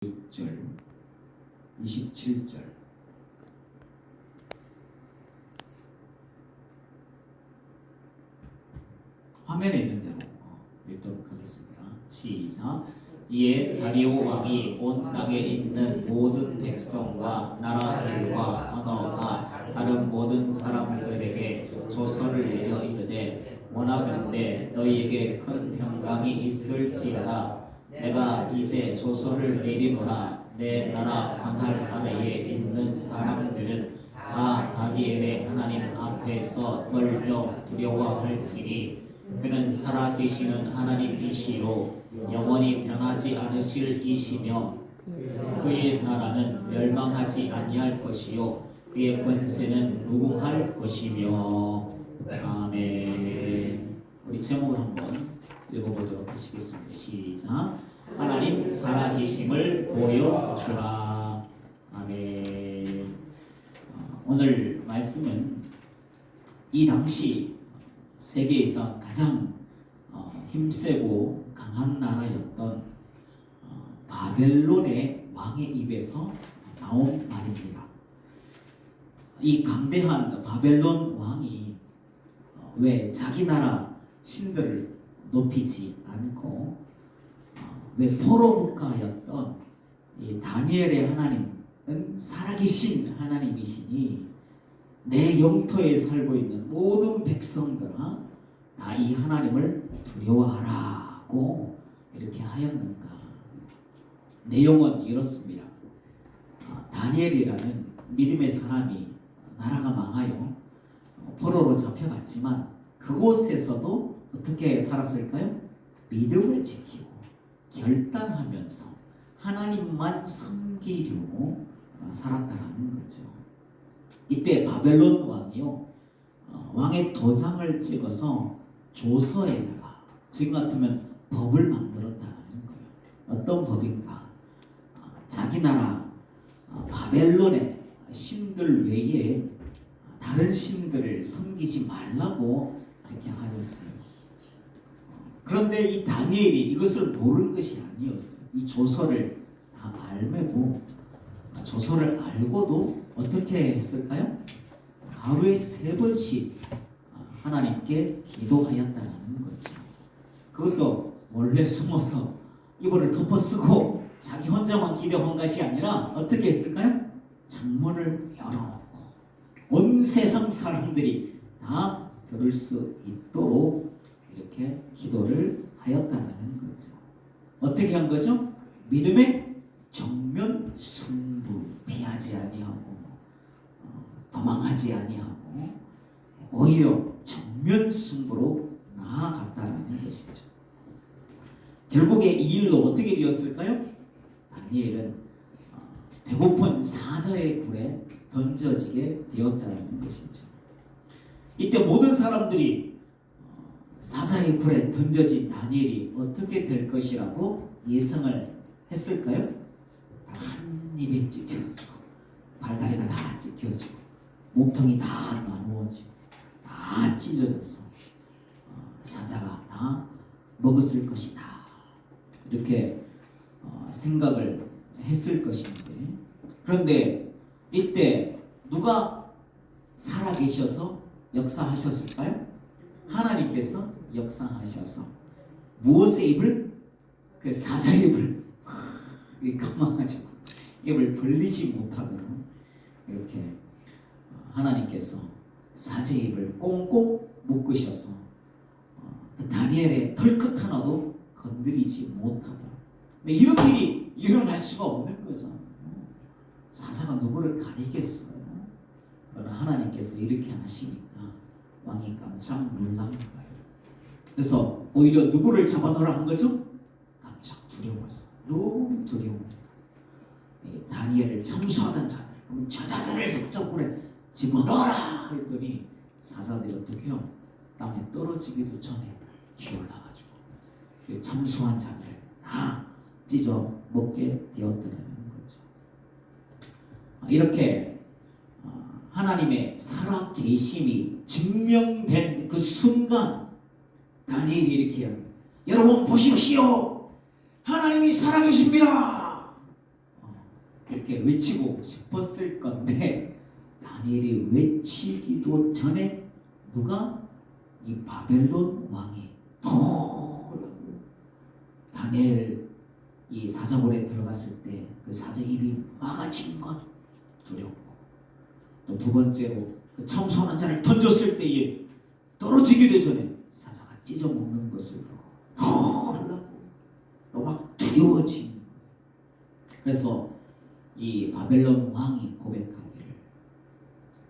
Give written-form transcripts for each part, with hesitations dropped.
26절, 27절. 화면에 있는 대로 읽도록 하겠습니다. 시작. 이에 다리오 왕이 온 땅에 있는 모든 백성과 나라들과 언어가 다른 모든 사람들에게 조서를 내려 이르되 원하건대 너희에게 큰 평강이 있을지어다. 내가 이제 조서를 내리노라. 내 나라 관할 아래에 있는 사람들은 다 다니엘의 하나님 앞에서 떨며 두려워할지니 그는 살아계시는 하나님이시요 영원히 변하지 않으실 이시며 그의 나라는 멸망하지 아니할 것이요 그의 권세는 무궁할 것이며. 아멘. 우리 제목을 한번 읽어보도록 하시겠습니다. 시작. 하나님 살아계심을 보여주라. 아멘. 오늘 말씀은 이 당시 세계에서 가장 힘세고 강한 나라였던 바벨론의 왕의 입에서 나온 말입니다. 이 강대한 바벨론 왕이 왜 자기 나라 신들을 높이지 않고 왜 포로 국가였던 이 다니엘의 하나님은 살아계신 하나님이시니 내 영토에 살고 있는 모든 백성들아 다 이 하나님을 두려워하라고 이렇게 하였는가. 내용은 이렇습니다. 다니엘이라는 믿음의 사람이 나라가 망하여 포로로 잡혀갔지만 그곳에서도 어떻게 살았을까요? 믿음을 지키고 결단하면서 하나님만 섬기려고 살았다라는 거죠. 이때 바벨론 왕이요, 왕의 도장을 찍어서 조서에다가 지금 같으면 법을 만들었다는 거예요. 어떤 법인가? 자기 나라 바벨론의 신들 외에 다른 신들을 섬기지 말라고 이렇게 하였어요. 그런데 이 다니엘이 이것을 모르는 것이 아니었어요. 이 조서를 다 알매고 조서를 알고도 어떻게 했을까요? 하루에 3번씩 하나님께 기도하였다는 거죠. 그것도 몰래 숨어서 이불을 덮어쓰고 자기 혼자만 기도한 것이 아니라 어떻게 했을까요? 창문을 열어놓고 온 세상 사람들이 다 들을 수 있도록 이렇게 기도를 하였다는 거죠. 어떻게 한 거죠? 믿음의 정면 승부, 피하지 아니하고 도망하지 아니하고 오히려 정면 승부로 나아갔다는 것이죠. 결국에 이 일로 어떻게 되었을까요? 다니엘은 배고픈 사자의 굴에 던져지게 되었다는 것이죠. 이때 모든 사람들이 사자의 굴에 던져진 다니엘이 어떻게 될 것이라고 예상을 했을까요? 한 입에 찢겨지고 발다리가 다 찢겨지고 몸통이 다 나누어지고 다 찢어져서 사자가 다 먹었을 것이다, 이렇게 생각을 했을 것인데, 그런데 이때 누가 살아계셔서 역사하셨을까요? 하나님께서 역사하셔서 무엇의 입을? 그 사자의 입을 감망하지 입을 벌리지 못하도록 이렇게 하나님께서 사자의 입을 꽁꽁 묶으셔서 다니엘의 털끝 하나도 건드리지 못하도록. 근데 이런 일이 일어날 수가 없는 거잖아요. 사자가 누구를 가리겠어요? 그러나 하나님께서 이렇게 하시니까 왕이 깜짝 놀란 거예요. 그래서 오히려 누구를 잡아놓으라 한 거죠? 깜짝 두려웠어요. 너무 두려우니까 다니엘을 참수하던 자들, 그럼 저 자들을 석적불에 집어넣어라 했더니 사자들이 어떻게 해요? 땅에 떨어지기도 전에 기어올라가지고 참수한 자들을 다 찢어 먹게 되었다는 거죠. 이렇게 하나님의 살아계심이 증명된 그 순간 다니엘이 이렇게 해요. 여러분 보십시오, 하나님이 살아계십니다. 이렇게 외치고 싶었을 건데 다니엘이 외치기도 전에 누가 이 바벨론 왕이 놀라고 다니엘 이 사자굴에 들어갔을 때 그 사자 입이 막아진 것 두렵고 또 두 번째로 그 참소하는 자를 던졌을 때에 떨어지기도 전에 사자가 찢어먹는 것을 놀라고 또 막 두려워진 거예요. 그래서 이 바벨론 왕이 고백하기를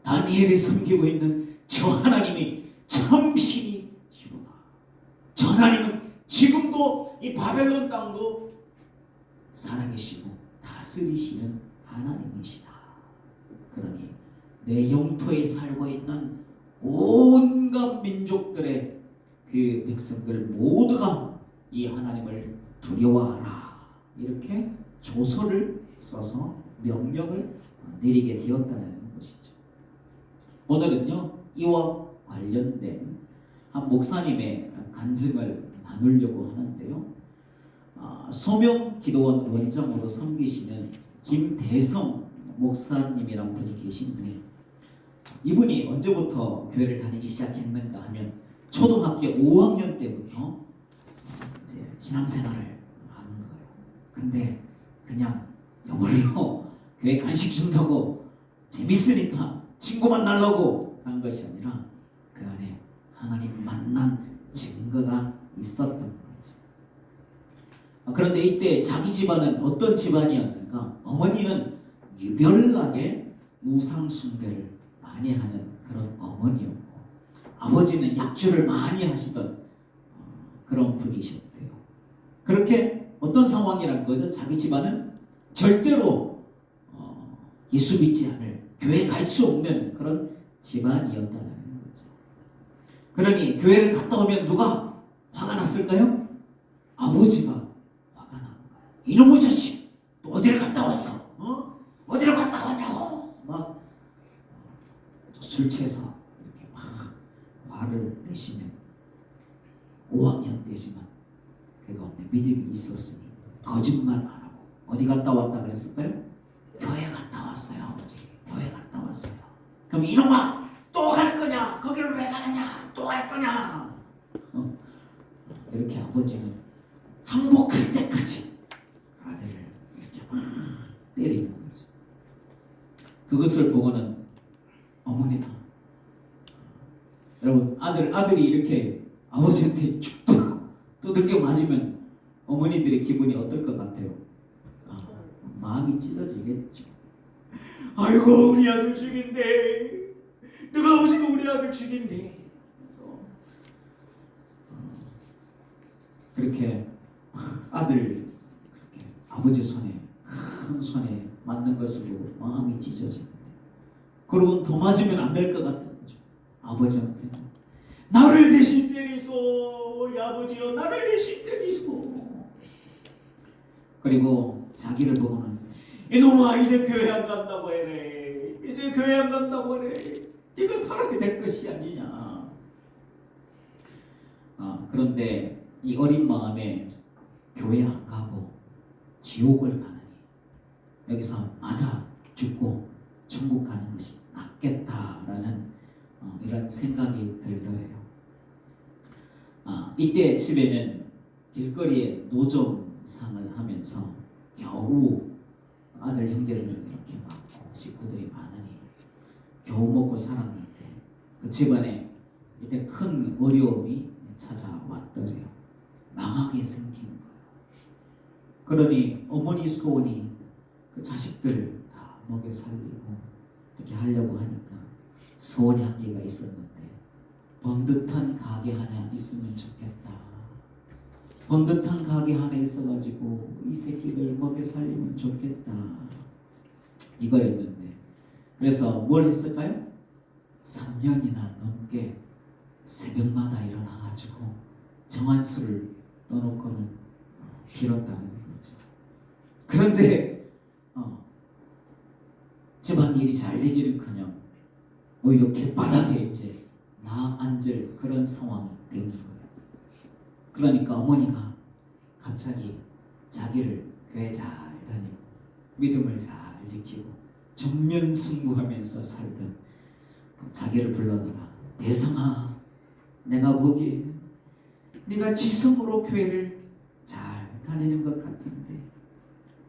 다니엘이 섬기고 있는 저 하나님이 참신이시로다. 저 하나님은 지금도 이 바벨론 땅도 살아계시고 다스리시는 하나님이시다. 그러니 내 영토에 살고 있는 온갖 민족들의 그 백성들 모두가 이 하나님을 두려워하라. 이렇게 조서를 써서 명령을 내리게 되었다는 것이죠. 오늘은요, 이와 관련된 한 목사님의 간증을 나누려고 하는데요. 소명기도원 원장으로 섬기시는 김대성 목사님이라는 분이 계신데, 이분이 언제부터 교회를 다니기 시작했는가 하면 초등학교 5학년 때부터 이제 신앙생활을 하는 거예요. 근데 그냥 여보래요 교회 간식 준다고 재밌으니까 친구 만나려고 간 것이 아니라 그 안에 하나님 만난 증거가 있었던 거죠. 그런데 이때 자기 집안은 어떤 집안이었는가? 어머니는 유별나게 우상 숭배를 많이 하는 그런 어머니였고, 아버지는 약주를 많이 하시던 그런 분이셨대요. 그렇게 어떤 상황이란 거죠? 자기 집안은 절대로 예수 믿지 않을, 교회 갈 수 없는 그런 집안이었다는 거죠. 그러니 교회를 갔다 오면 누가 화가 났을까요? 아버지가 화가 난 거예요. 이놈의 자식, 또 어디를 갔다 왔어? 어디를 갔다 왔냐고 막 술 취해서 이렇게 막 화를 내시면 5학년 때지만 그가 없는 믿음이 있었으니 거짓말 안 하고 어디 갔다 왔다 그랬을까요? 교회 갔다 왔어요. 아버지 교회 갔다 왔어요. 그럼 이놈아 또 갈 거냐? 거기를 왜 가느냐? 또 갈 거냐? 이렇게 아버지는 항복할 때까지 아들을 이렇게 막 때리는 거죠. 그것을 보고는 어머니가, 여러분 아들이 이렇게 아버지한테 쭉 두들겨 맞으면 어머니들의 기분이 어떨 것 같아요? 마음이 찢어지겠죠. 아이고 우리 아들 죽인대. 누가 아버지가 우리 아들 죽인대. 그래서 그렇게 아들 그렇게 아버지 손에 큰 손에 맞는 것을 보고 마음이 찢어지는데, 그러고 더 맞으면 안 될 것 같은 거죠. 아버지한테는 나를 대신 때리소. 우리 아버지여 나를 대신 때리소. 그리고 자기를 보고는 이놈아 이제 교회 안 간다고 해래. 이제 교회 안 간다고 해래. 네가 살아게 될 것이 아니냐. 그런데 이 어린 마음에 교회 안 가고 지옥을 가느니 여기서 맞아 죽고 천국 가는 것이 낫겠다라는 이런 생각이 들더래요. 이때 집에는 길거리에 노점상을 하면서 겨우 아들 형제들을 이렇게 맡고 식구들이 많으니 겨우 먹고 살았는데 그 집안에 이때 큰 어려움이 찾아왔더래요. 망하게 생긴 거예요. 그러니 어머니 소원이 그 자식들 다 먹여 살리고 이렇게 하려고 하니까 소원이 한 개가 있었는데, 번듯한 가게 하나 있으면 좋겠다. 번듯한 가게 하나 있어가지고 이 새끼들 먹여 살리면 좋겠다. 이거였는데, 그래서 뭘 했을까요? 3년이나 넘게 새벽마다 일어나가지고 정한수를 떠놓고는 빌었다는 거죠. 그런데 집안일이 잘 되기는커녕 오히려 길바닥에 이제 나 앉을 그런 상황이 된 거예요. 그러니까 어머니가 갑자기 자기를 교회 잘 다니고 믿음을 잘 잘 지키고 정면 승부하면서 살던 자기를 불러다가 대성아, 내가 보기에는 네가 지성으로 교회를 잘 다니는 것 같은데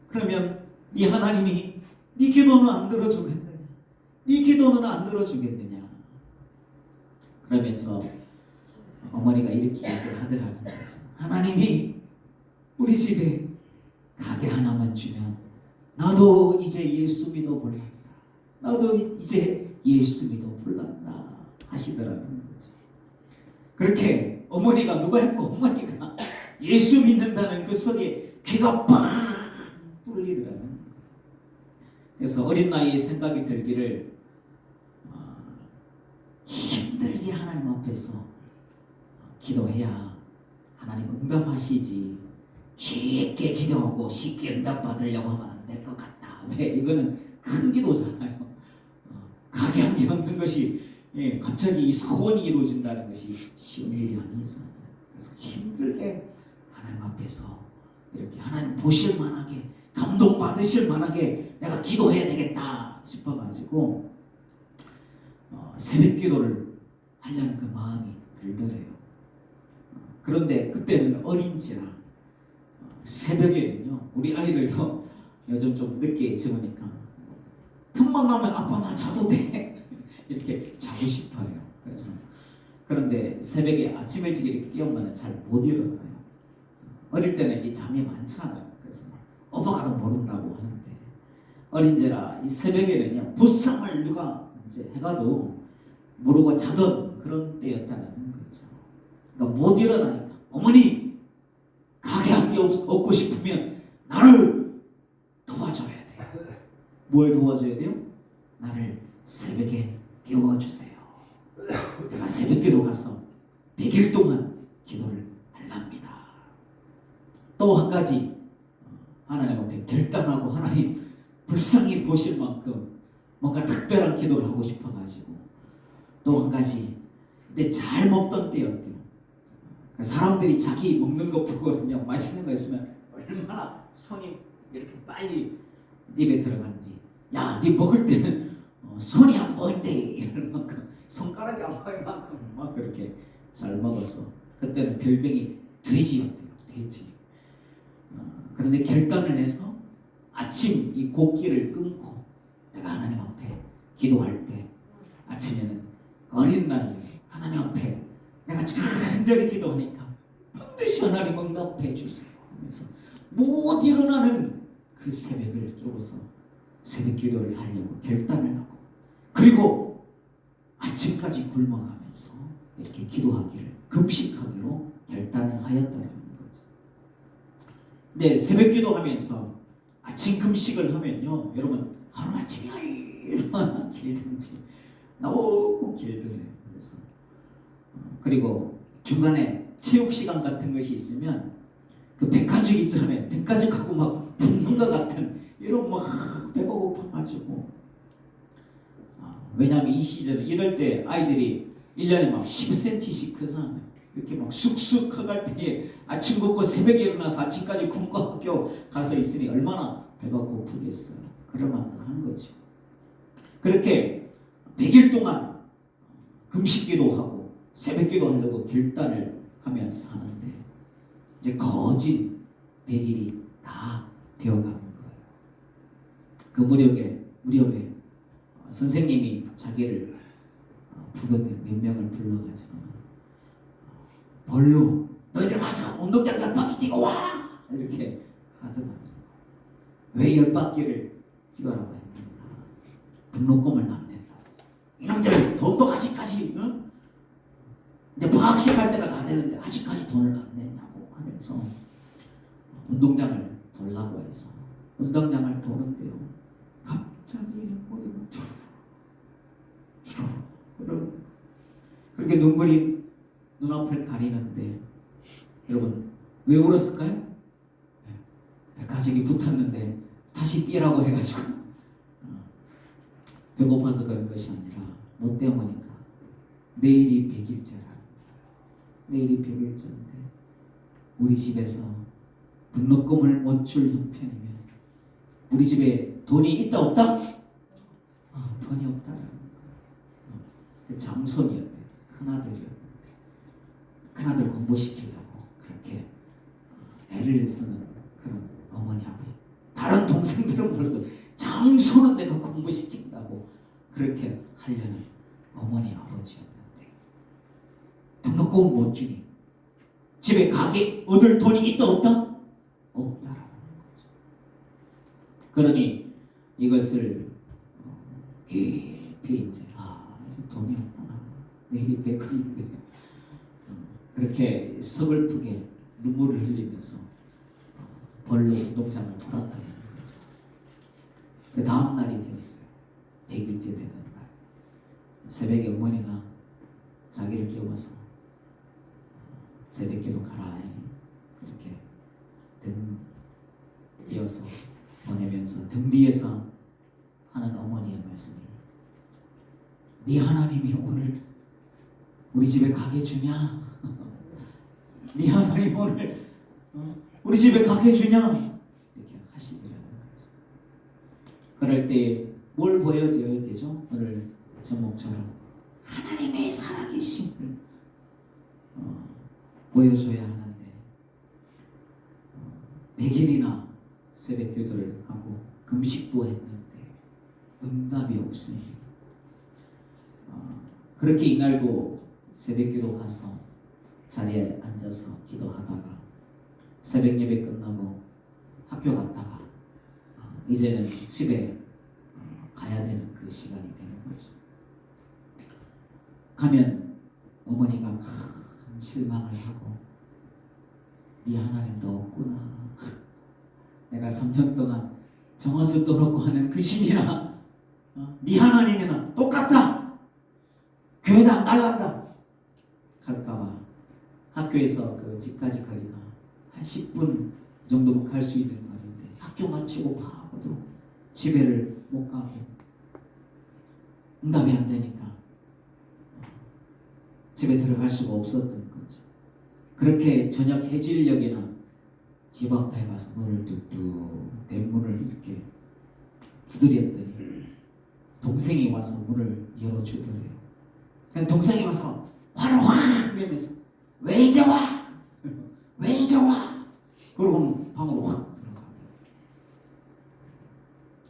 그러면 네 하나님이 네 기도는 안 들어주겠느냐? 네 기도는 안 들어주겠느냐? 그러면서 어머니가 이렇게 얘기를 하더라는 거죠. 하나님이 우리 집에 가게 하나만 주면 나도 이제 예수 믿어 볼란다. 나도 이제 예수 믿어 볼란다 하시더라는 거죠. 그렇게 어머니가 예수 믿는다는 그 소리에 귀가 빵 뚫리더라는 거예요. 그래서 어린 나이에 생각이 들기를 힘들게 하나님 앞에서 기도해야 하나님 응답하시지 쉽게 기도하고 쉽게 응답받으려고 하면 안 될 것 같다. 왜? 이거는 큰 기도잖아요. 가게함이 없는 것이 갑자기 이 소원이 이루어진다는 것이 쉬운 일이 아니잖아요. 그래서 힘들게 하나님 앞에서 이렇게 하나님 보실 만하게 감동받으실 만하게 내가 기도해야 되겠다 싶어가지고 새벽 기도를 하려는 그 마음이 들더래요. 그런데 그때는 어린지라 새벽에는요 우리 아이들도 요즘 좀 늦게 재우니까 틈만 나면 아빠 나 자도 돼 이렇게 자고 싶어요. 그런데 새벽에 아침 일찍 이렇게 깨우면 잘 못 일어나요. 어릴 때는 이 잠이 많잖아요. 그래서 오빠가도 모른다고 하는데 어린제라 이 새벽에는요 부상을 누가 이제 해가도 모르고 자던 그런 때였다는 거죠. 그러니까 못 일어나니까 어머니 가게 한 게 없고 싶으면 나를 도와줘야 돼요. 뭘 도와줘야 돼요? 나를 새벽에 깨워주세요. 내가 새벽 기도 가서 100일 동안 기도를 하랍니다. 또 한 가지 하나님 앞에 결단하고 하나님 불쌍히 보실 만큼 뭔가 특별한 기도를 하고 싶어가지고 또 한 가지 근데 잘 먹던 때였대요. 사람들이 자기 먹는 거 보고 그냥 맛있는 거 있으면 얼마나 손이 이렇게 빨리 입에 들어가는지 야, 네 먹을 때는 손이 안 보인대 이럴 만큼 손가락이 안 보일 만큼 막 그렇게 잘 먹었어. 그때는 별명이 돼지였대요. 돼지. 그런데 결단을 해서 아침 이 곡기를 끊고 내가 하나님 앞에 기도할 때 아침에는 어린 나이에 하나님 앞에 내가 간절히 기도하니까 반드시 하나님 응답해 주세요 하면서 못 일어나는 그 새벽을 깨워서 새벽 기도를 하려고 결단을 하고 그리고 아침까지 굶어가면서 이렇게 기도하기를 금식하기로 결단을 하였다는 거죠. 근데 새벽 기도하면서 아침 금식을 하면요 여러분 하루아침이 얼마나 길든지 너무 길더래요. 그리고 중간에 체육 시간 같은 것이 있으면 그 백가죽 있잖아요. 등가죽하고 막 붙는 것 같은 이런 막 배가 고파가지고 왜냐하면 이 시즌은 이럴 때 아이들이 1년에 막 10cm씩 크잖아요. 이렇게 막 쑥쑥 커갈 때에 아침 굶고 새벽에 일어나서 아침까지 굶고 학교 가서 있으니 얼마나 배가 고프겠어요. 그럴만도 한 거죠. 그렇게 100일 동안 금식기도 하고 새벽기도 하려고 결단을 하면서 사는데 이제 거진 100일이 다 되어가는 거예요. 그 무렵에 선생님이 자기를 부르던 몇 명을 불러가지고 벌로 너희들 가서 운동장 10바퀴 뛰고 와 이렇게 하더라고요. 왜 10바퀴를 뛰어라고 했는가? 등록금을 안 낸다고. 이놈들 돈도 아직까지 이제 방학식 할 때가 다 되는데 아직까지 돈을 안 내냐고 하면서 운동장을 돌라고 해서 운동장을 도는데요 갑자기 눈물이 막 주르륵 그렇게 눈물이 눈앞을 가리는데 여러분 왜 울었을까요? 백가죽이 붙었는데 다시 뛰라고 해가지고 배고파서 그런 것이 아니라 뭐 때문인가? 내일이 100일째라. 내일이 100일째인데 우리 집에서 등록금을 못 줄 형편이면 우리 집에 돈이 있다 없다? 돈이 없다. 그 장손이었대. 큰아들이었는데 큰아들 공부시키려고 그렇게 애를 쓰는 그런 어머니 아버지. 다른 동생들은 몰라도 장손은 내가 공부시킨다고 그렇게 하려는 어머니 아버지였는데 등록금 못 주니 집에 가게 얻을 돈이 있다 없다? 없다라고 하는 거죠. 그러니 이것을 깊이 이제 지금 돈이 없구나. 내일이 100일인데 그렇게 서글프게 눈물을 흘리면서 벌로 운동장을 돌았다는 거죠. 그 다음 날이 되었어요. 100일째 되던 날. 새벽에 어머니가 자기를 깨워서 새벽기도 가라. 그렇게 등 띄어서 보내면서 등 뒤에서 하는 어머니의 말씀이 네 하나님이 오늘 우리 집에 가게 주냐? 네 하나님 오늘 우리 집에 가게 주냐? 이렇게 하시더라는 거죠. 그럴 때 뭘 보여줘야 되죠? 오늘 제목처럼 하나님의 살아계심을 보여줘야 하는데 100일이나 새벽 기도를 하고 금식도 했는데 응답이 없으니 그렇게 이날도 새벽 기도 가서 자리에 앉아서 기도하다가 새벽 예배 끝나고 학교 갔다가 이제는 집에 가야 되는 그 시간이 되는 거죠. 가면 어머니가 큰 실망을 하고 네 하나님도 없구나. 내가 3년 동안 정원수 떠놓고 하는 그 신이나 네 하나님이나 똑같다. 교회도 안 갈란다. 할까봐 학교에서 그 집까지 거리가 한 10분 정도면 갈 수 있는 거리인데 학교 마치고 바고도 집에를 못 가고 응답이 안 되니까 집에 들어갈 수가 없었던 거죠. 그렇게 저녁 해질녘이나 집 앞에 가서 문을 뚝뚝 대문을 이렇게 두드렸더니 동생이 와서 문을 열어주더래요. 그냥 동생이 와서 화를 확 내면서 왜 이제 와? 왜 이제 와? 그러고 방으로 확 들어가더라고요.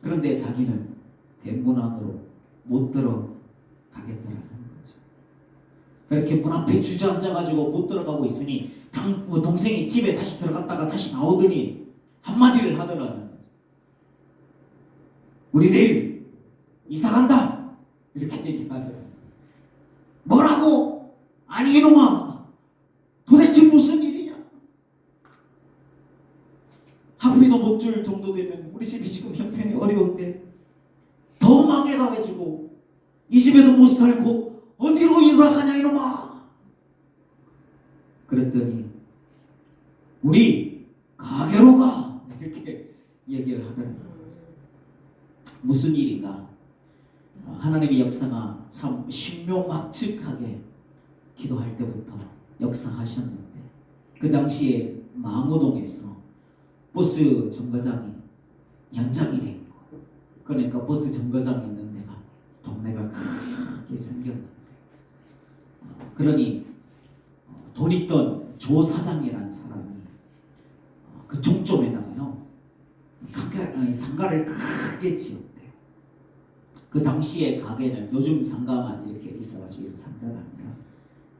그런데 자기는 대문 안으로 못 들어가겠다라는 거죠. 그렇게 문 앞에 주저앉아가지고 못 들어가고 있으니 동생이 집에 다시 들어갔다가 다시 나오더니 한마디를 하더라는 거죠. 우리 내일 이사 간다. 이렇게 얘기하더라고요. 뭐라고? 아니 이놈아 도대체 무슨 일이냐? 학비도 못 줄 정도 되면 우리 집이 지금 형편이 어려운데 더 망해가지고 이 집에도 못 살고 어디로 이사 가냐 이놈아. 그랬더니 우리 가게로 가. 이렇게 얘기를 하더라는 거죠. 무슨 일인가? 하나님의 역사가 참 신묘막측하게 기도할 때부터 역사하셨는데 그 당시에 망우동에서 버스 정거장이 연장이 된 거. 그러니까 버스 정거장이 있는 데가 동네가 크게 생겼는데 그러니 돈 있던 조 사장이라는 사람이 그 종점에다가요 상가를 크게 지었대요. 그 당시에 가게는 요즘 상가만 이렇게 있어가지고 이런 상가가 아니라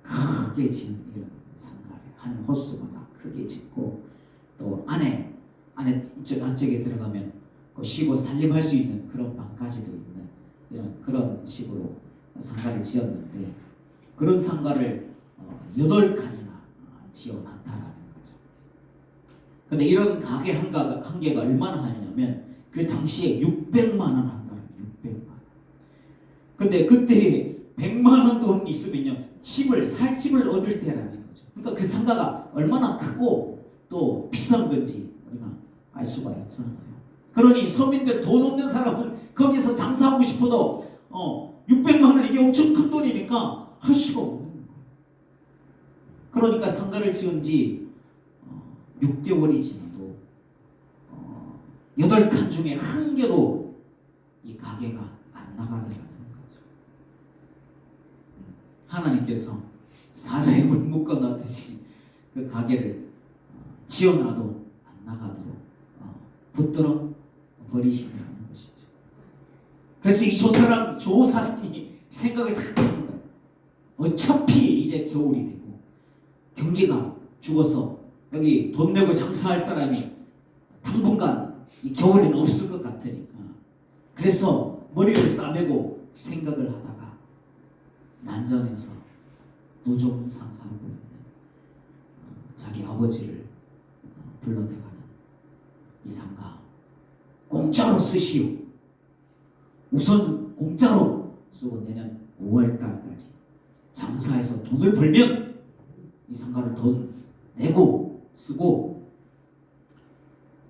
크게 지은 이런 상가를 한 호수마다 크게 짓고 또 안에 이쪽 안쪽에 들어가면 그 쉬고 살림할 수 있는 그런 방까지도 있는 이런 그런 식으로 상가를 지었는데 그런 상가를 8칸이나 지어놨다라는 거죠. 근데 이런 가게 한 개가 얼마나 하냐면 그 당시에 600만 원 한다는 600만 원. 근데 그때 100만 원 돈 있으면요 살 집을 얻을 때라는 거죠. 그러니까 그 상가가 얼마나 크고 또 비싼 건지 우리가 알 수가 있잖아요. 그러니 서민들 돈 없는 사람은 거기서 장사하고 싶어도 600만 원 이게 엄청 큰 돈이니까 할 수가 없는 거예요. 그러니까 상가를 지은 지 6개월이 지나도 8칸 중에 한 개도 이 가게가 안 나가더라는 거죠. 하나님께서 사자의 물 묶어놨듯이 그 가게를 지어놔도 안 나가도록 붙들어 버리시더라는 것이죠. 그래서 이 조사장이 생각을 탁 하는 거예요. 어차피 이제 겨울이 되고 경기가 죽어서 여기 돈 내고 장사할 사람이 당분간 이 겨울에는 없을 것 같으니까, 그래서 머리를 싸매고 생각을 하다가 난전에서 노점상하고 있는 자기 아버지를 불러대가는 이 상가 공짜로 쓰시오. 우선 공짜로 쓰고 내년 5월달까지 장사해서 돈을 벌면 이 상가를 돈 내고 쓰고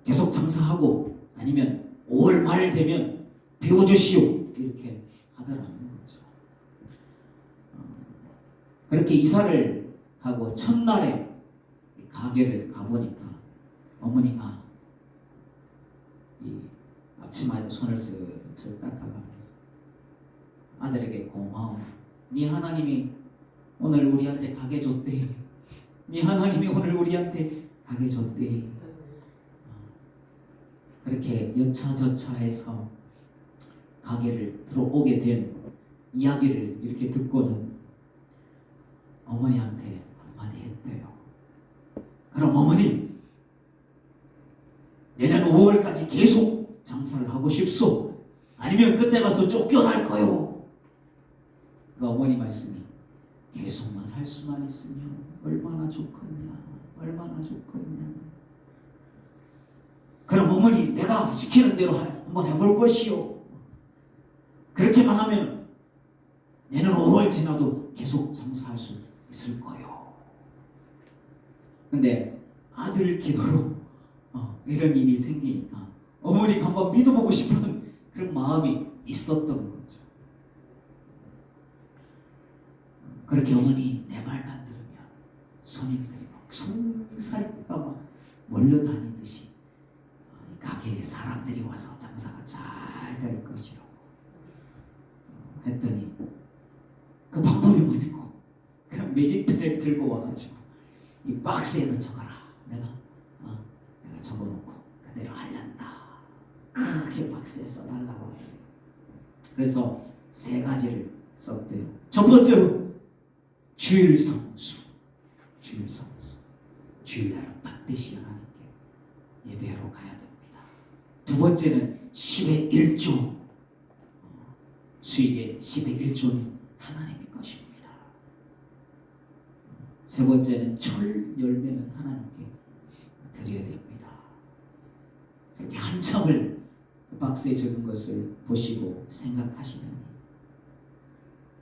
계속 장사하고, 아니면 5월 말 되면 비워주시오, 이렇게 하더라는 거죠. 그렇게 이사를 가고 첫날에 가게를 가보니까 어머니가 이 앞치마에 손을 쓱쓱 닦아가면서 아들에게 고마워. 네 하나님이 오늘 우리한테 가게 줬대. 네 하나님이 오늘 우리한테 가게 줬대. 그렇게 여차저차해서 가게를 들어오게 된 이야기를 이렇게 듣고는 어머니한테 한마디 했대요. 그럼 어머니, 내년 5월까지 계속 장사를 하고 싶소? 아니면 그때 가서 쫓겨날까요? 그 어머니 말씀이, 계속만 할 수만 있으면 얼마나 좋겠냐, 얼마나 좋겠냐. 그럼 어머니, 내가 시키는 대로 한번 해볼 것이요. 그렇게만 하면 내년 5월 지나도 계속 장사할 수 있을 거요. 근데 아들 기도로 이런 일이 생기니까 어머니가 한번 믿어보고 싶은 그런 마음이 있었던 거죠. 그렇게 어머니 내 말만 들으면 손님들이 막 송사리가 막 몰려다니듯이 가게에 사람들이 와서 장사가 잘 될 것이라고 했더니, 그 방법이 뭐냐고, 그냥 매직펜을 들고 와가지고 이 박스에다 적어라. 내가 적어놓고 그대로 하란다. 크게 박스에 써달라고 하더래요. 그래서 3가지를 썼대요. 첫 번째로 주일 성수. 주일날은 반드시 하나님께 예배하러 가야 됩니다. 두 번째는 10의 1조. 수익의 10의 1조는 하나님의 것입니다. 세 번째는 철 열매는 하나님께 드려야 됩니다. 그렇게 한참을 그 박스에 적은 것을 보시고 생각하시더니,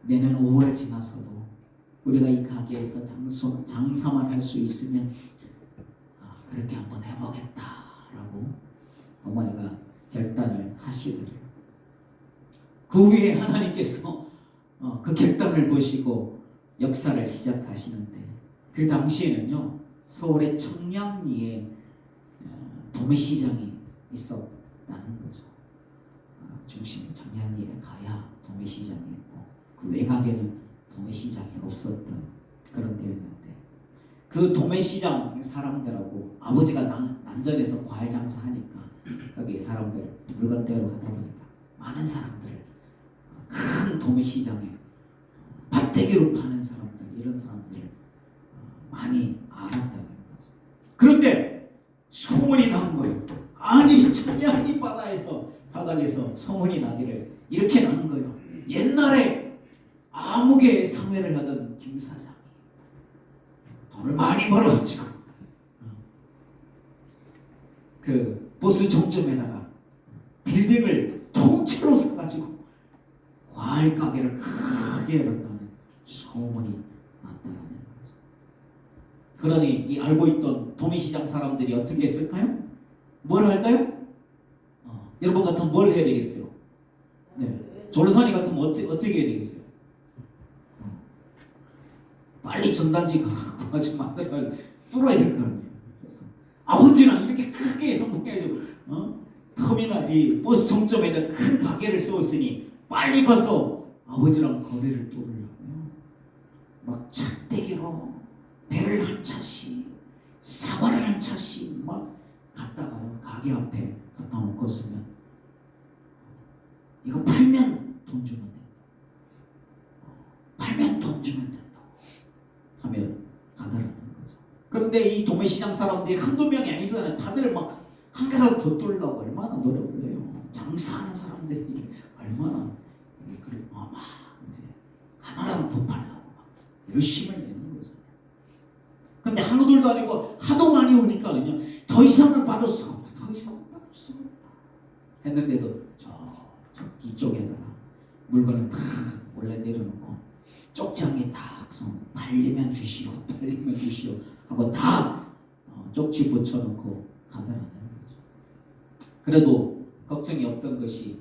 내년 5월 지나서도 우리가 이 가게에서 장사만 할 수 있으면 그렇게 한번 해보겠다라고 어머니가 결단을 하시더래요. 그 후에 하나님께서 그 결단을 보시고 역사를 시작하시는데, 그 당시에는요, 서울의 청량리에 도매시장이 있었다는 거죠. 중심 청량리에 가야 도매시장이 있고, 그 외곽에는 도매시장이 없었던 그런 데였는데, 그 도매시장 사람들하고 아버지가 난전에서 과일 장사하니까 거기 사람들 물건 떼러 가다 보니까 많은 사람들, 큰 도매시장에 밭대기로 파는 사람들, 이런 사람들을 많이 알았다는 거죠. 그런데 소문이 난 거예요. 아니, 청량리 바닥에서 소문이 나기를 이렇게 난 거예요. 옛날에 암흑의 상회를 하던 김 사장이 돈을 많이 벌어가지고 그 버스 종점에다가 빌딩을 통째로 사가지고 과일 가게를 크게 열었다는 소문이 났다는 거죠. 그러니 이 알고 있던 도매시장 사람들이 어떻게 했을까요? 뭘 할까요? 여러분 같으면 뭘 해야 되겠어요? 네. 조르산이 같으면 어떻게 해야 되겠어요? 빨리 전단지 가지고 만들어 뚫어야 될 거 아니에요. 그래서 아버지는 이렇게 크게 성공해가지고 터미널 이 버스 정점에 있는 큰 가게를 세웠으니 빨리 가서 아버지랑 거래를 뚫으려고요. 막 차대기로 배를 한 차씩 사과를 한 차씩 막 갔다가요 가게 앞에 갖다 놓고 쓰면 이거 팔면 돈 주면 된다. 팔면 돈 주면 된다. 하면 가더라는 거죠. 그런데 이 도매시장 사람들이 한두 명이 아니잖아요. 다들 막 한 개라도 더 뚫으려고 얼마나 노력을 해요. 장사하는 사람들이 얼마나 막 이제 하나라도 더 팔려고 막 열심을 내는 거죠. 근데 한우들도 아니고 하도 많이 오니까 그냥 더 이상을 받을 수가 없다. 더 이상을 받을 수가 없다. 했는데도 저 뒤쪽에다가 물건을 다 몰래 내려놓고 쪽장에 딱 팔리면 주시오, 팔리면 주시오 하고 다 쪽지 붙여놓고 가더라는 거죠. 그래도 걱정이 없던 것이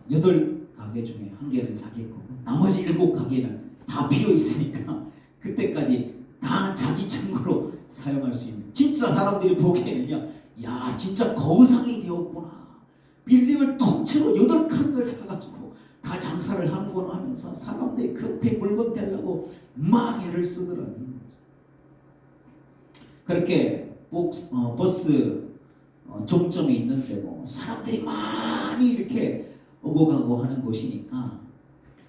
8가게 중에 1개는 자기 거고 나머지 7가게는 다 비어 있으니까 그때까지 다 자기 창고로 사용할 수 있는, 진짜 사람들이 보기에는요, 야 진짜 거상이 되었구나. 빌딩을 통째로 8칸을 사가지고 다 장사를 하는구나 하면서 사람들이 급히 물건 대려고 막 애를 쓰더라는 거죠. 그렇게 버스 종점에 있는 데고 사람들이 많이 이렇게 오고 가고 하는 곳이니까,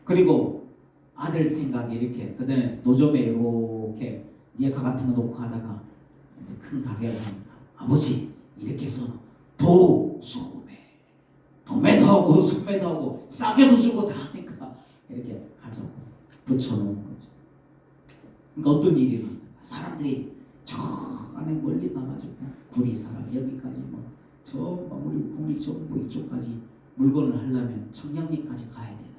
그리고 아들 생각에 이렇게 그때는 노점에 이렇게 니에카 같은 거 놓고 하다가 큰 가게를 하니까 아버지 이렇게 해서 도매도 하고 소매도 하고 싸게도 주고 다 하니까 이렇게 하자고 붙여놓은 거죠. 그러니까 어떤 일이 일어나는가, 사람들이 저 안에 멀리 가가지고 구리사랑 여기까지 저 우리 국리 정부 이쪽까지 물건을 하려면 청량리까지 가야 되는데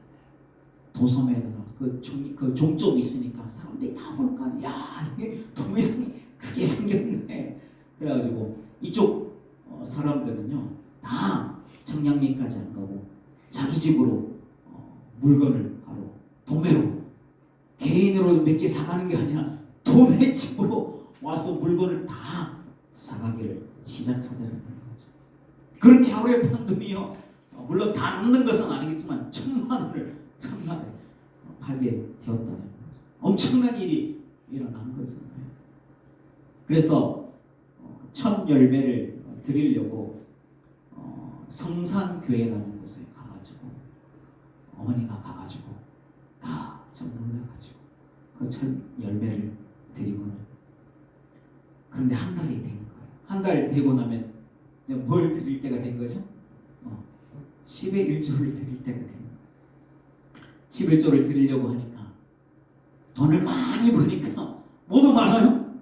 도섬에다가 그 종점이 있으니까 사람들이 다 볼까, 야 이게 도매상이 크게 생겼네. 그래가지고 이쪽 사람들은요 다 청량리까지 안 가고 자기 집으로 물건을 바로 도매로 개인으로 몇 개 사가는 게 아니라 도매집으로 와서 물건을 다 사가기를 시작하더라는 거죠. 그렇게 하루에 판 돈이요, 물론 다 남는 것은 아니겠지만 1000만 원을 팔게 되었다는 거죠. 엄청난 일이 일어난 거잖아요. 그래서 1000열매를 드리려고 성산교회라는 곳에 가가지고 어머니가 가가지고 깜짝 놀라가지고 그 1000열매를 드리고는, 그런데 한 달이 된 거예요. 한 달 되고 나면 이제 뭘 드릴 때가 된 거죠? 10의 1조를 드릴 때가 된 거예요. 11조를 드리려고 하니까 돈을 많이 버니까 뭐도 많아요.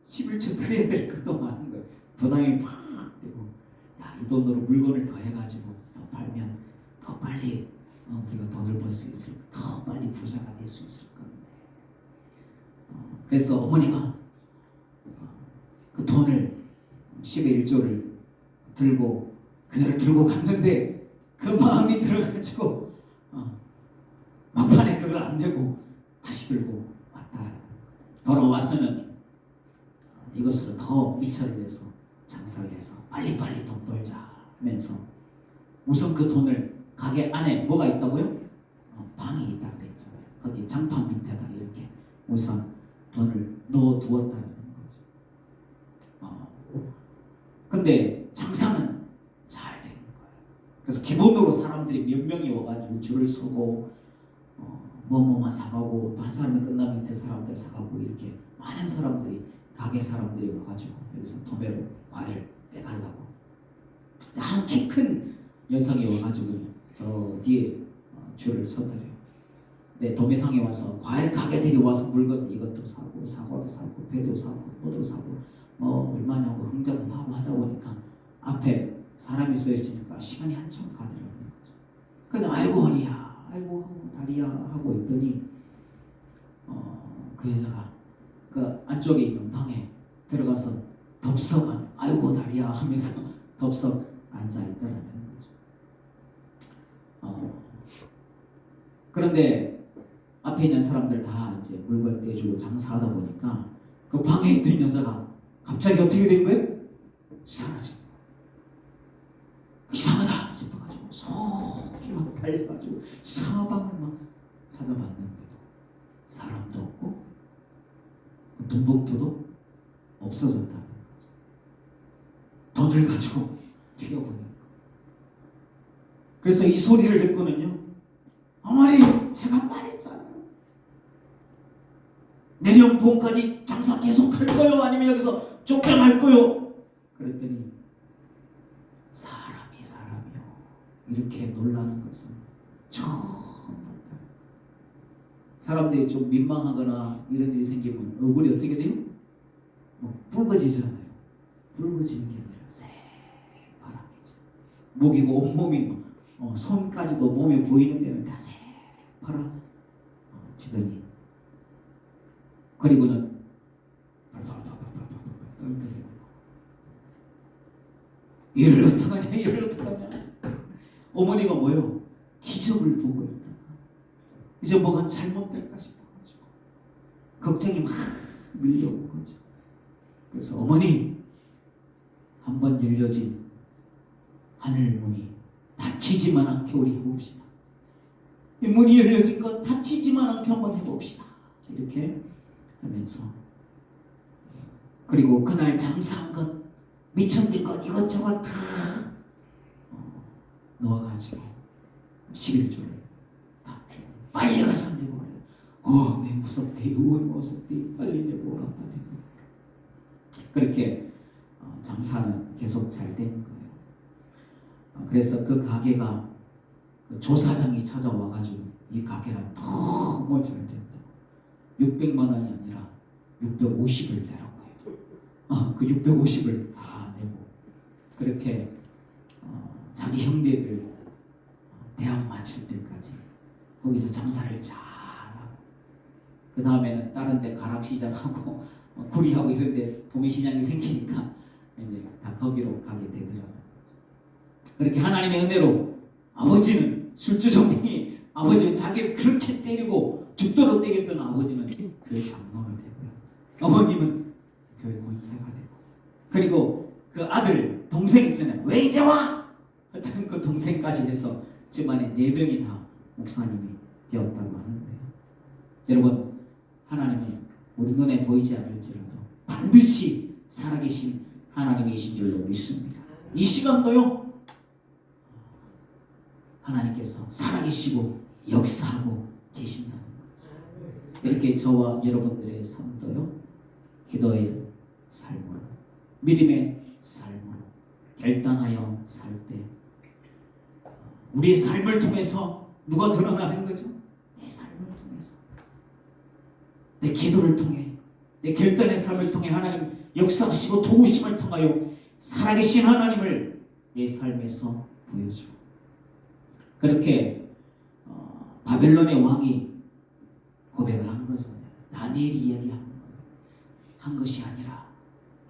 11조 드려야 될 것도 많은 거예요. 부담이 팍 되고, 야, 이 돈으로 물건을 더 해가지고 더 팔면 더 빨리 우리가 돈을 벌 수 있을, 더 빨리 부자가 될 수 있을 건데. 그래서 어머니가 그 돈을 10의 1조를 들고 그녀를 들고 갔는데 그 마음이 들어가지고 막판에 그걸 안 되고 다시 들고 왔다. 돌아와서는 이것으로 더 미처를 해서 장사를 해서 빨리빨리 돈 벌자 하면서 우선 그 돈을 가게 안에 뭐가 있다고요? 방이 있다 그랬잖아요. 거기 장판 밑에다 이렇게 우선 돈을 넣어 두었다는 거죠. 근데 장사는 잘 되는 거예요. 그래서 기본으로 사람들이 몇 명이 와가지고 줄을 서고 뭐만 사가고, 또 한 사람이 끝나면 밑에 사람들 사가고, 이렇게 많은 사람들이, 가게 사람들이 와가지고 여기서 도매로 과일을 떼가려고, 한 키 큰 여성이 와가지고 저 뒤에 줄을 서더래요. 근데 도매상에 와서 과일 가게들이 와서 물건 이것도 사고 사과도 사고 배도 사고 뭐도 사고 얼마냐고 흥정을 하고 하다 보니까 앞에 사람이 서 있으니까 시간이 한참 가더라고요. 근데 아이고 허리야, 아이고 다리야 하고 있더니 그 여자가 그 안쪽에 있는 방에 들어가서 덥석 아이고 다리야 하면서 덥석 앉아 있더라는 거죠. 그런데 앞에 있는 사람들 다 이제 물건 떼주고 장사하다 보니까 그 방에 있던 여자가 갑자기 어떻게 된 거예요? 사라진 거예요. 달려가지고 사방을 막 찾아봤는데도 사람도 없고 그 돈봉투도 없어졌다는 거죠. 돈을 가지고 튀어버린 거. 그래서 이 소리를 듣고는요, 어머니 제가 말했잖아요. 내년 봄까지 장사 계속 할 거요? 아니면 여기서 쫓겨날 거요? 그랬더니 사람이요. 이렇게 놀라는 것은 처음 봤다는 거예요. 사람들이 좀 민망하거나 이런 일이 생기면 얼굴이 어떻게 돼요? 붉어지잖아요. 붉어지는 게 아니라 새파랗게죠. 목이고 온몸이 손까지도 몸에 보이는 데는 다 새파랗지더니 그리고는 떨더래요. 이를 어떡하냐, 이를 어떡하냐. 어머니가 뭐요? 기적을 보고 있다가 이제 뭐가 잘못될까 싶어가지고 걱정이 막 밀려오는 거죠. 그래서 어머니, 한번 열려진 하늘 문이 닫히지만 않게 우리 해봅시다. 이 문이 열려진 것 닫히지만 않게 한번 해봅시다. 이렇게 하면서, 그리고 그날 장사한 것, 미천된 것 이것저것 다 넣어가지고 11조를 다 줘. 빨리 가서 내고 오래. 내 무섭대, 무섭대. 빨리 내고 오라, 빨리 내고 오라. 그렇게 장사는 계속 잘 된 거예요. 그래서 그 가게가 그 조사장이 찾아와가지고 이 가게가 너무 잘 된다. 600만 원이 아니라 650을 내라고 해요. 그 650을 다 내고 그렇게 자기 형제들 대학 마칠 때까지 거기서 장사를 잘하고, 그 다음에는 다른 데 가락시장하고 구리하고 이런 데 도매시장이 생기니까 이제 다 거기로 가게 되더라고요. 그렇게 하나님의 은혜로 아버지는 술주정뱅이, 아버지는 자기를 그렇게 때리고 죽도록 때렸던 아버지는 교회 장로가 되고요. 어머님은 교회 권사가 되고, 그리고 그 아들, 동생 있잖아요. 왜 이제 와? 하여튼 그 동생까지 해서 집안에 4명이 다 목사님이 되었다고 하는데요. 여러분, 하나님은 우리 눈에 보이지 않을지라도 반드시 살아계신 하나님이신 줄로 믿습니다. 이 시간도요, 하나님께서 살아계시고 역사하고 계신다는 거죠. 이렇게 저와 여러분들의 삶도요, 기도의 삶으로, 믿음의 삶으로 결단하여 살 때 우리의 삶을 통해서 누가 드러나는 거죠? 내 삶을 통해서, 내 기도를 통해, 내 결단의 삶을 통해 하나님 역사하시고 도우심을 통하여 살아계신 하나님을 내 삶에서 보여주고, 그렇게 바벨론의 왕이 고백을 한 것은 다니엘이 이야기한 거예요. 한 것이 아니라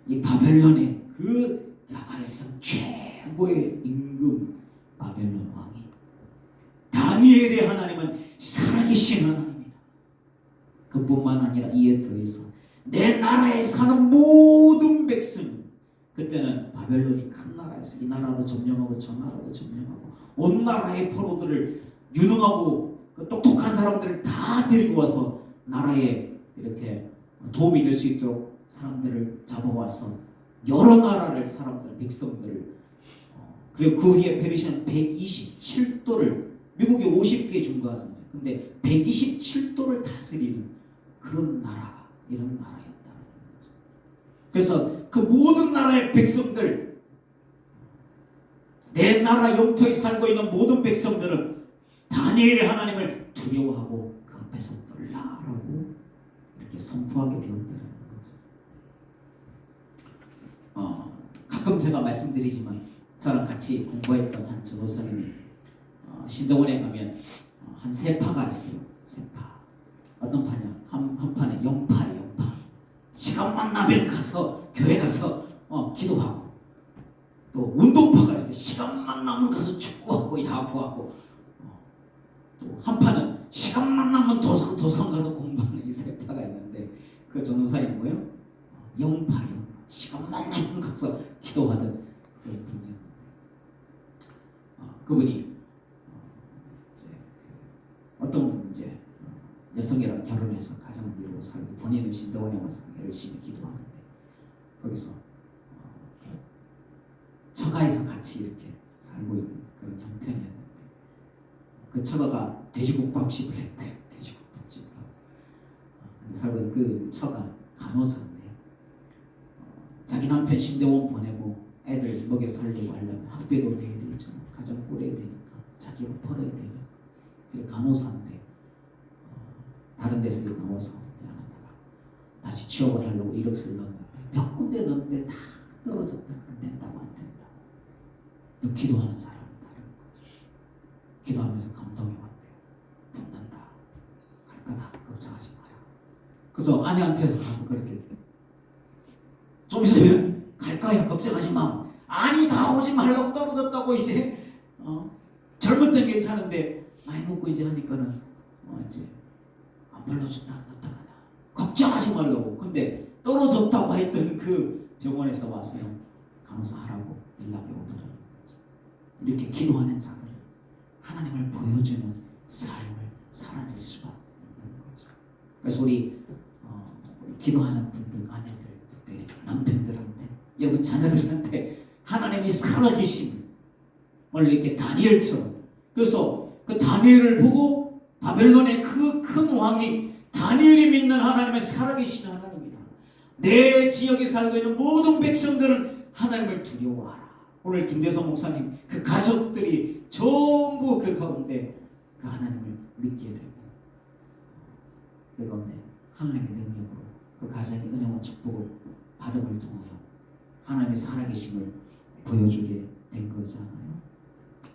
이 바벨론의 그 나라였던 최고의 임금 바벨론 왕이, 다니엘의 하나님은 살아계신 하나님이다. 그뿐만 아니라 이에 더해서 내 나라에 사는 모든 백성, 그때는 바벨론이 큰 나라였어요. 이 나라도 점령하고 저 나라도 점령하고 온 나라의 포로들을, 유능하고 그 똑똑한 사람들을 다 데리고 와서 나라에 이렇게 도움이 될 수 있도록 사람들을 잡아와서 여러 나라를, 사람들, 백성들을, 그리고 그 후에 페르시아는 127도를, 미국에 50개 준 거잖아요. 근데 127도를 다스리는 그런 나라, 이런 나라였다는 거죠. 그래서 그 모든 나라의 백성들, 내 나라 영토에 살고 있는 모든 백성들은 다니엘의 하나님을 두려워하고 그 앞에서 놀라라고 이렇게 선포하게 되었다는 거죠. 가끔 제가 말씀드리지만 저랑 같이 공부했던 한 전도사님이 신동원에 가면 한 3파가 있어요. 3파. 어떤 파냐? 한 파는 영파예요. 영파. 시간만 나면 가서 교회 가서 기도하고, 또 운동파가 있어요. 시간만 나면 가서 축구하고 야구하고, 또 한파는 시간만 나면 도성 가서 공부하는 이 3파가 있는데, 그 전도사님 뭐예요? 영파요. 시간만 나면 가서 기도하던 그런 분이었는데, 그분이 여성이랑 결혼해서 가정을 이루고 살고 본인은 신대원에 와서 열심히 기도하는데 거기서 처가에서 같이 이렇게 살고 있는 그런 형편이었는데 그 처가가 돼지국밥집을 했대요. 돼지국밥집을 하고 근데 살고 있는 그 처가 간호사인데 자기 남편 신대원 보내고 애들 먹여 살리고 하려면 학비도 내야 되죠. 가정 꾸려야 되니까 자기가 벌어야 되니까 그 간호사인데 다른 데서 나와서 이제 안 하다가 다시 취업을 하려고 이력서를 넣었는데 몇 군데 넣었는데 다 떨어졌다. 안 된다고 안 된다고. 또 기도하는 사람은 다른 거죠. 기도하면서 감동이 왔대요. 붙는다. 갈 거다. 걱정하지 마라. 그래서 아내한테서 가서 그렇게 좀 있으면 갈 거야. 걱정하지 마. 아니 다 오지 말라고 떨어졌다고 이제 젊을 땐 괜찮은데 나이 먹고 이제 하니까는 이제 안 불러준다 어떡하나 걱정하지 말라고. 근데 떨어졌다고 했던 그 병원에서 와서 간호사 하라고 연락이 오더라는 거죠. 이렇게 기도하는 자들은 하나님을 보여주는 삶을 살아낼 수가 있는 거죠. 그래서 우리 기도하는 분들 아내들 특별히 남편들한테 여러분 자녀들한테 하나님이 살아계심을 이렇게 다니엘처럼 그래서 그 다니엘을 보고 바벨론의 그 큰 왕이 다니엘이 믿는 하나님의 살아계신 하나님이다. 내 지역에 살고 있는 모든 백성들은 하나님을 두려워하라. 오늘 김대성 목사님 그 가족들이 전부 그 가운데 그 하나님을 믿게 되고 그 가운데 하나님의 능력으로 그 가정의 은혜와 축복을 받음을 통하여 하나님의 살아계심을 보여주게 된 거잖아요.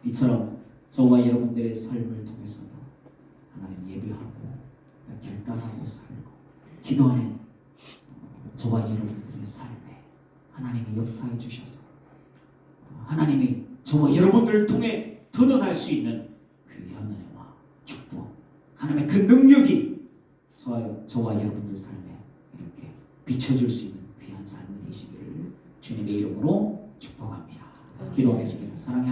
이처럼 저와 여러분들의 삶을 통해서도 하나님 예배하고 결단하고 살고 기도하는 저와 여러분들의 삶에 하나님이 역사해 주셔서 하나님이 저와 여러분들을 통해 드러날 수 있는 귀한 은혜와 축복 하나님의 그 능력이 저와 여러분들 삶에 이렇게 비춰줄 수 있는 귀한 삶이 되시기를 주님의 이름으로 축복합니다. 기도하겠습니다. 사랑해